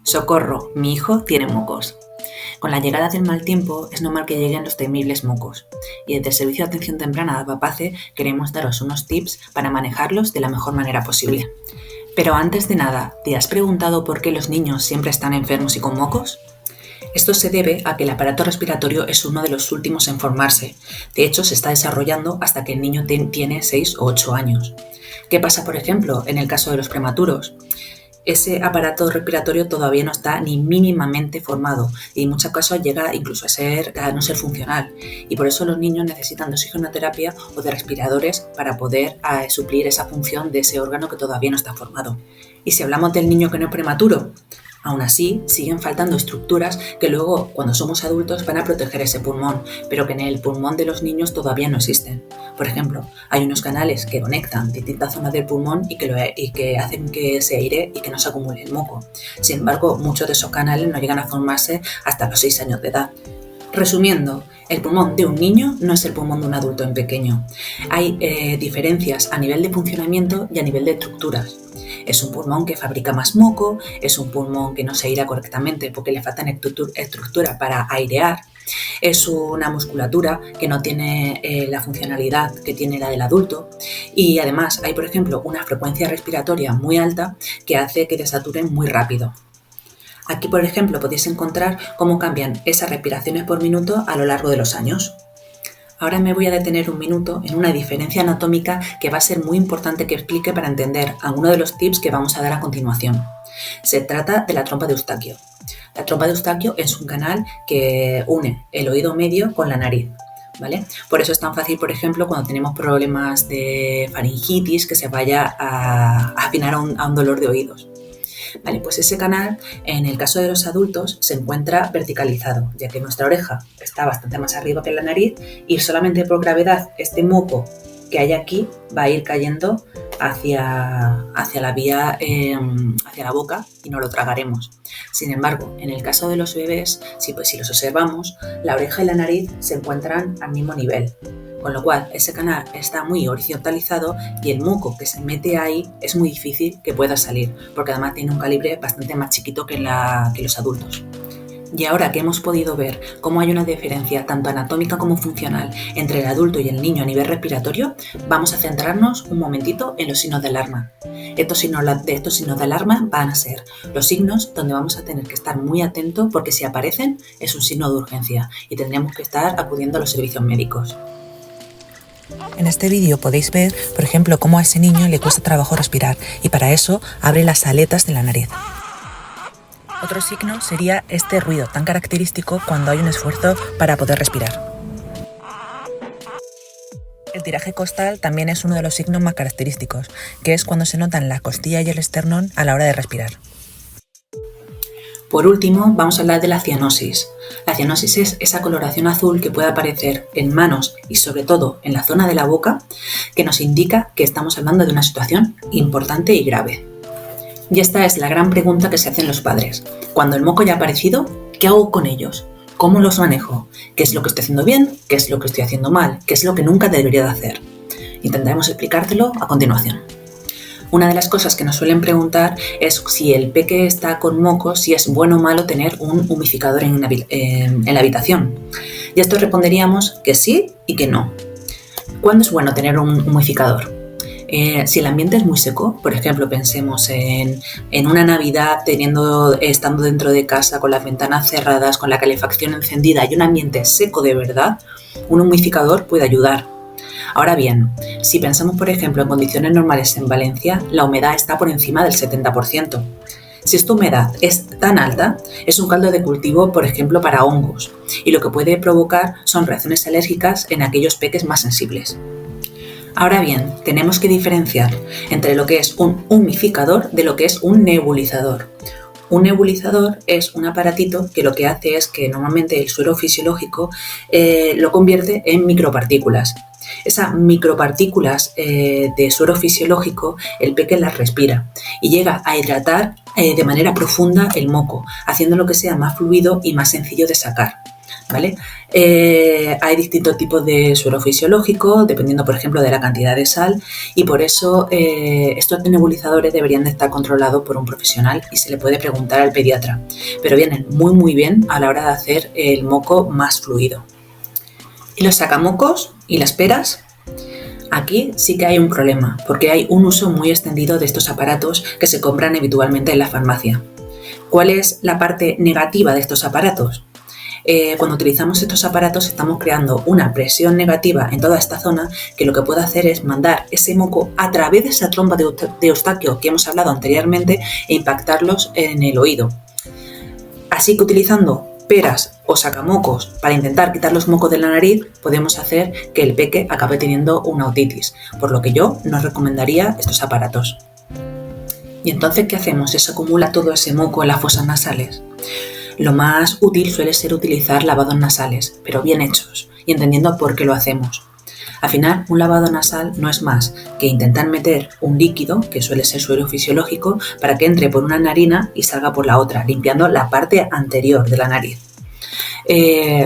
Socorro, mi hijo tiene mocos. Con la llegada del mal tiempo es normal que lleguen los temibles mocos y desde el Servicio de Atención Temprana de Advapace queremos daros unos tips para manejarlos de la mejor manera posible. Pero antes de nada, ¿te has preguntado por qué los niños siempre están enfermos y con mocos? Esto se debe a que el aparato respiratorio es uno de los últimos en formarse. De hecho, se está desarrollando hasta que el niño tiene 6 o 8 años. ¿Qué pasa, por ejemplo, en el caso de los prematuros? Ese aparato respiratorio todavía no está ni mínimamente formado y en muchos casos llega incluso a no ser funcional, y por eso los niños necesitan de oxigenoterapia o de respiradores para poder suplir esa función de ese órgano que todavía no está formado. Y si hablamos del niño que no es prematuro, aún así siguen faltando estructuras que luego cuando somos adultos van a proteger ese pulmón, pero que en el pulmón de los niños todavía no existen. Por ejemplo, hay unos canales que conectan distintas zonas del pulmón y que hacen que se aire y que no se acumule el moco. Sin embargo, muchos de esos canales no llegan a formarse hasta los 6 años de edad. Resumiendo, el pulmón de un niño no es el pulmón de un adulto en pequeño. Hay diferencias a nivel de funcionamiento y a nivel de estructuras. Es un pulmón que fabrica más moco, es un pulmón que no se aira correctamente porque le falta estructura para airear, es una musculatura que no tiene la funcionalidad que tiene la del adulto y además hay, por ejemplo, una frecuencia respiratoria muy alta que hace que desaturen muy rápido. Aquí, por ejemplo, podéis encontrar cómo cambian esas respiraciones por minuto a lo largo de los años. Ahora me voy a detener un minuto en una diferencia anatómica que va a ser muy importante que explique para entender algunos de los tips que vamos a dar a continuación. Se trata de la trompa de Eustaquio. La trompa de Eustaquio es un canal que une el oído medio con la nariz, ¿vale? Por eso es tan fácil, por ejemplo, cuando tenemos problemas de faringitis, que se vaya a afinar a un dolor de oídos. Vale, pues ese canal, en el caso de los adultos, se encuentra verticalizado, ya que nuestra oreja está bastante más arriba que la nariz y solamente por gravedad este moco que hay aquí va a ir cayendo hacia la vía, hacia la boca y no lo tragaremos. Sin embargo, en el caso de los bebés, si los observamos, la oreja y la nariz se encuentran al mismo nivel. Con lo cual, ese canal está muy horizontalizado y el moco que se mete ahí es muy difícil que pueda salir, porque además tiene un calibre bastante más chiquito que los adultos. Y ahora que hemos podido ver cómo hay una diferencia tanto anatómica como funcional entre el adulto y el niño a nivel respiratorio, vamos a centrarnos un momentito en los signos de alarma. Estos signos de alarma van a ser los signos donde vamos a tener que estar muy atentos porque si aparecen es un signo de urgencia y tendremos que estar acudiendo a los servicios médicos. En este vídeo podéis ver, por ejemplo, cómo a ese niño le cuesta trabajo respirar y para eso abre las aletas de la nariz. Otro signo sería este ruido tan característico cuando hay un esfuerzo para poder respirar. El tiraje costal también es uno de los signos más característicos, que es cuando se notan la costilla y el esternón a la hora de respirar. Por último, vamos a hablar de la cianosis. La cianosis es esa coloración azul que puede aparecer en manos y sobre todo en la zona de la boca, que nos indica que estamos hablando de una situación importante y grave. Y esta es la gran pregunta que se hacen los padres. Cuando el moco ya ha aparecido, ¿qué hago con ellos? ¿Cómo los manejo? ¿Qué es lo que estoy haciendo bien? ¿Qué es lo que estoy haciendo mal? ¿Qué es lo que nunca debería de hacer? Intentaremos explicártelo a continuación. Una de las cosas que nos suelen preguntar es si el peque está con mocos, si es bueno o malo tener un humidificador en la habitación. Y a esto responderíamos que sí y que no. ¿Cuándo es bueno tener un humidificador? Si el ambiente es muy seco, por ejemplo, pensemos en una Navidad estando dentro de casa con las ventanas cerradas, con la calefacción encendida y un ambiente seco de verdad, un humidificador puede ayudar. Ahora bien, si pensamos por ejemplo en condiciones normales en Valencia, la humedad está por encima del 70%. Si esta humedad es tan alta, es un caldo de cultivo, por ejemplo, para hongos, y lo que puede provocar son reacciones alérgicas en aquellos peques más sensibles. Ahora bien, tenemos que diferenciar entre lo que es un humidificador de lo que es un nebulizador. Un nebulizador es un aparatito que lo que hace es que normalmente el suero fisiológico lo convierte en micropartículas. Esas micropartículas de suero fisiológico el peque las respira y llega a hidratar de manera profunda el moco, haciendo lo que sea más fluido y más sencillo de sacar. ¿vale? Hay distintos tipos de suero fisiológico, dependiendo, por ejemplo, de la cantidad de sal, y por eso estos nebulizadores deberían de estar controlados por un profesional y se le puede preguntar al pediatra, pero vienen muy muy bien a la hora de hacer el moco más fluido. ¿Y los sacamocos y las peras? Aquí sí que hay un problema, porque hay un uso muy extendido de estos aparatos que se compran habitualmente en la farmacia. ¿Cuál es la parte negativa de estos aparatos? Cuando utilizamos estos aparatos estamos creando una presión negativa en toda esta zona que lo que puede hacer es mandar ese moco a través de esa trompa de Eustaquio que hemos hablado anteriormente e impactarlos en el oído. Así que utilizando peras o sacamocos para intentar quitar los mocos de la nariz podemos hacer que el peque acabe teniendo una otitis, por lo que yo no recomendaría estos aparatos. ¿Y entonces qué hacemos si se acumula todo ese moco en las fosas nasales? Lo más útil suele ser utilizar lavados nasales, pero bien hechos y entendiendo por qué lo hacemos. Al final, un lavado nasal no es más que intentar meter un líquido, que suele ser suero fisiológico, para que entre por una narina y salga por la otra, limpiando la parte anterior de la nariz.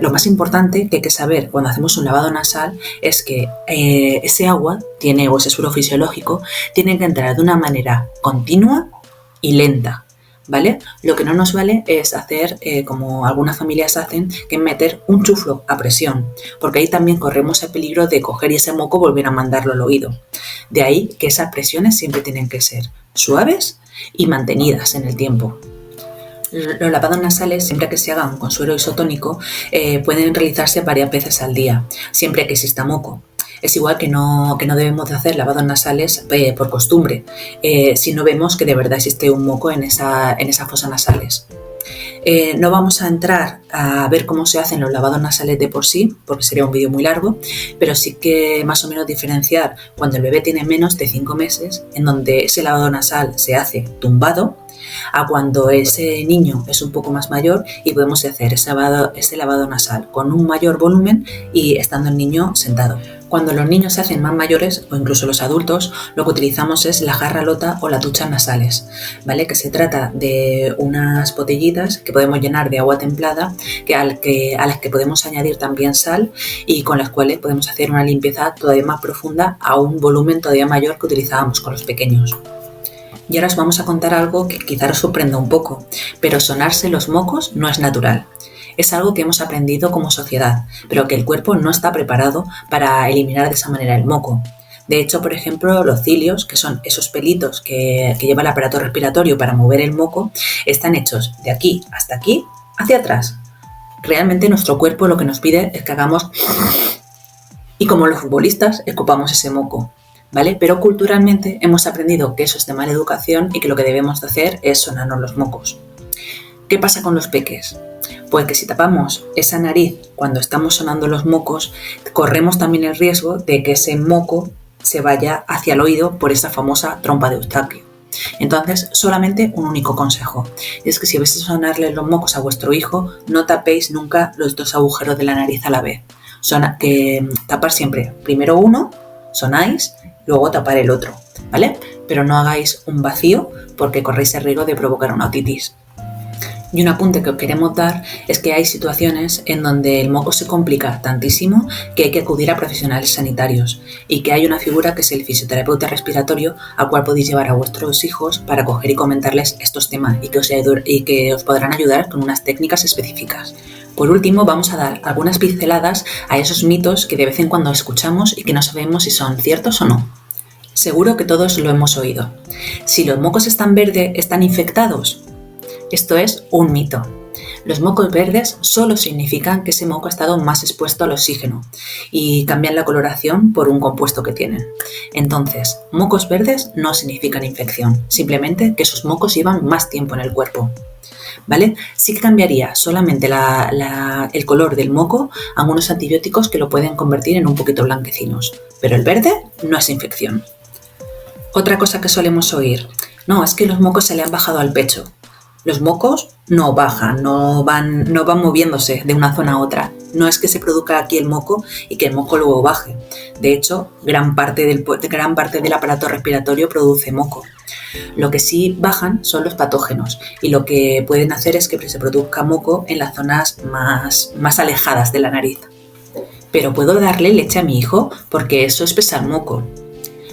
Lo más importante que hay que saber cuando hacemos un lavado nasal es que ese agua o ese suero fisiológico tiene que entrar de una manera continua y lenta, ¿vale? Lo que no nos vale es hacer como algunas familias hacen, que es meter un chuflo a presión, porque ahí también corremos el peligro de coger y ese moco volver a mandarlo al oído. De ahí que esas presiones siempre tienen que ser suaves y mantenidas en el tiempo. Los lavados nasales, siempre que se hagan con suero isotónico, pueden realizarse varias veces al día, siempre que exista moco. Es igual que no debemos de hacer lavados nasales por costumbre, si no vemos que de verdad existe un moco en esas fosas nasales. No vamos a entrar a ver cómo se hacen los lavados nasales de por sí, porque sería un vídeo muy largo, pero sí que más o menos diferenciar cuando el bebé tiene menos de 5 meses, en donde ese lavado nasal se hace tumbado, a cuando ese niño es un poco más mayor y podemos hacer ese lavado nasal con un mayor volumen y estando el niño sentado. Cuando los niños se hacen más mayores o incluso los adultos, lo que utilizamos es la jarra lota o las duchas nasales, ¿vale? Que se trata de unas botellitas que podemos llenar de agua templada a las que podemos añadir también sal y con las cuales podemos hacer una limpieza todavía más profunda a un volumen todavía mayor que utilizábamos con los pequeños. Y ahora os vamos a contar algo que quizá os sorprenda un poco, pero sonarse los mocos no es natural. Es algo que hemos aprendido como sociedad, pero que el cuerpo no está preparado para eliminar de esa manera el moco. De hecho, por ejemplo, los cilios, que son esos pelitos que lleva el aparato respiratorio para mover el moco, están hechos de aquí hasta aquí, hacia atrás. Realmente nuestro cuerpo lo que nos pide es que hagamos y como los futbolistas escupamos ese moco, ¿vale? Pero culturalmente hemos aprendido que eso es de mala educación y que lo que debemos de hacer es sonarnos los mocos. ¿Qué pasa con los peques? Pues que si tapamos esa nariz cuando estamos sonando los mocos, corremos también el riesgo de que ese moco se vaya hacia el oído por esa famosa trompa de Eustaquio. Entonces, solamente un único consejo, y es que si vais a sonarle los mocos a vuestro hijo, no tapéis nunca los dos agujeros de la nariz a la vez. Tapar siempre, primero uno, sonáis, luego tapar el otro, ¿vale? Pero no hagáis un vacío porque corréis el riesgo de provocar una otitis. Y un apunte que os queremos dar es que hay situaciones en donde el moco se complica tantísimo que hay que acudir a profesionales sanitarios y que hay una figura que es el fisioterapeuta respiratorio al cual podéis llevar a vuestros hijos para coger y comentarles estos temas y que os podrán ayudar con unas técnicas específicas. Por último, vamos a dar algunas pinceladas a esos mitos que de vez en cuando escuchamos y que no sabemos si son ciertos o no. Seguro que todos lo hemos oído. Si los mocos están verdes, ¿están infectados? Esto es un mito. Los mocos verdes solo significan que ese moco ha estado más expuesto al oxígeno y cambian la coloración por un compuesto que tienen. Entonces, mocos verdes no significan infección, simplemente que esos mocos llevan más tiempo en el cuerpo, ¿vale? Sí que cambiaría solamente el color del moco a algunos antibióticos que lo pueden convertir en un poquito blanquecinos, pero el verde no es infección. Otra cosa que solemos oír, no, es que los mocos se le han bajado al pecho. Los mocos no bajan, no van moviéndose de una zona a otra. No es que se produzca aquí el moco y que el moco luego baje. De hecho, gran parte del aparato respiratorio produce moco. Lo que sí bajan son los patógenos y lo que pueden hacer es que se produzca moco en las zonas más alejadas de la nariz. Pero puedo darle leche a mi hijo porque eso es pesar moco.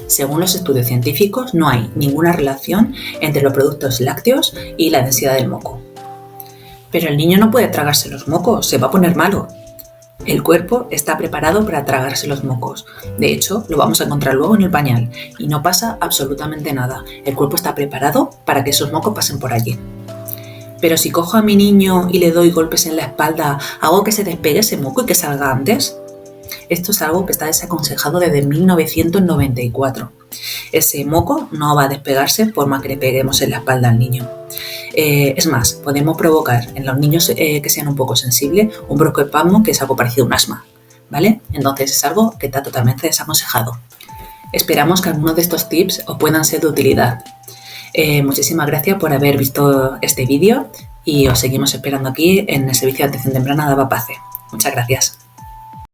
Según los estudios científicos, no hay ninguna relación entre los productos lácteos y la densidad del moco. Pero el niño no puede tragarse los mocos, se va a poner malo. El cuerpo está preparado para tragarse los mocos. De hecho, lo vamos a encontrar luego en el pañal y no pasa absolutamente nada. El cuerpo está preparado para que esos mocos pasen por allí. Pero si cojo a mi niño y le doy golpes en la espalda, ¿hago que se despegue ese moco y que salga antes? Esto es algo que está desaconsejado desde 1994. Ese moco no va a despegarse por más que le peguemos en la espalda al niño. Es más, podemos provocar en los niños que sean un poco sensibles un broncoespasmo, que es algo parecido a un asma, ¿vale? Entonces es algo que está totalmente desaconsejado. Esperamos que algunos de estos tips os puedan ser de utilidad. Muchísimas gracias por haber visto este vídeo y os seguimos esperando aquí en el Servicio de Atención Temprana de Avapace. Muchas gracias.